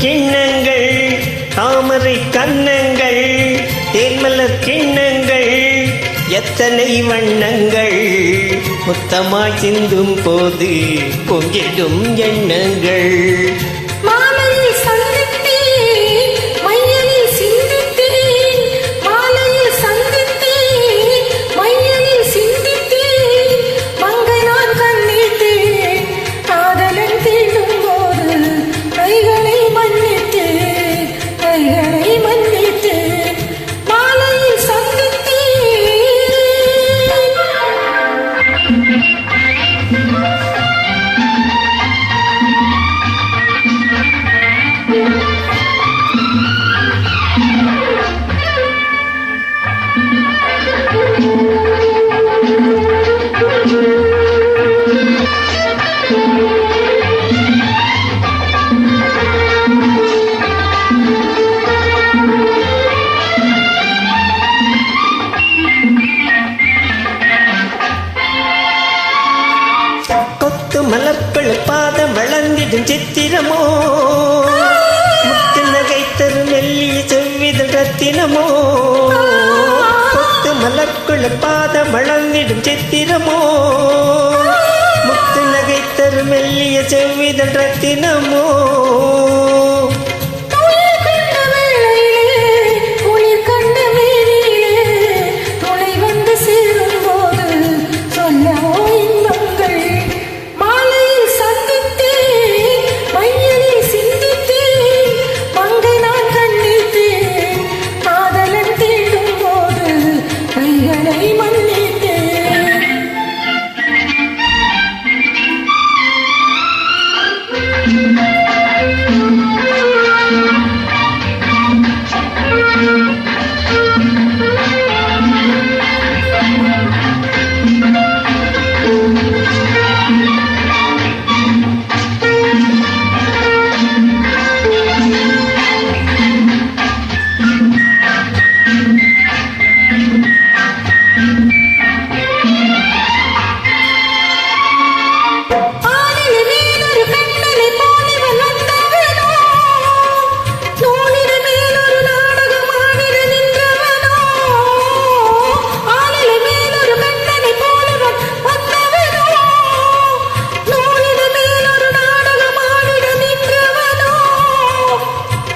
கிண்ணங்கள் தாமரை கன்னங்கள் தேன்மலர் கிண்ணங்கள் எத்தனை வண்ணங்கள் முத்தமாய் சிந்தும் போது பொங்கிடும் எண்ணங்கள். மலர்கள் பாதம் வளர்ந்திடும் சித்திரமோ முத்து நகை தரும் மெல்லிய செவ்விதழ் ரத்தினமோ. கொத்து மலர்கள் பாதம் வளர்ந்திடும் சித்திரமோ முத்து நகை தரும் மெல்லிய செவ்விதழ் ரத்தினமோ.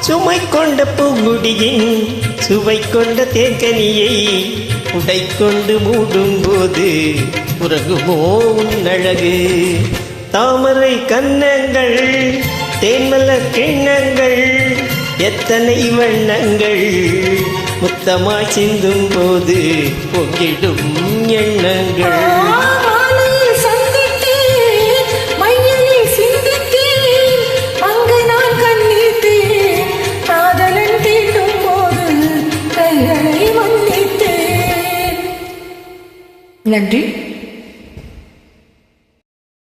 சுமை கொண்ட பூங்குடியின் சுவை கொண்ட தேக்கனியை உடை கொண்டு மூடும் போது உறங்குமோ உன்னழகு. தாமரை கன்னங்கள் தேன்மலர் கிண்ணங்கள் எத்தனை வண்ணங்கள் முத்தமாய் சிந்தும் போது பொங்கிடும் எண்ணங்கள். நன்றி.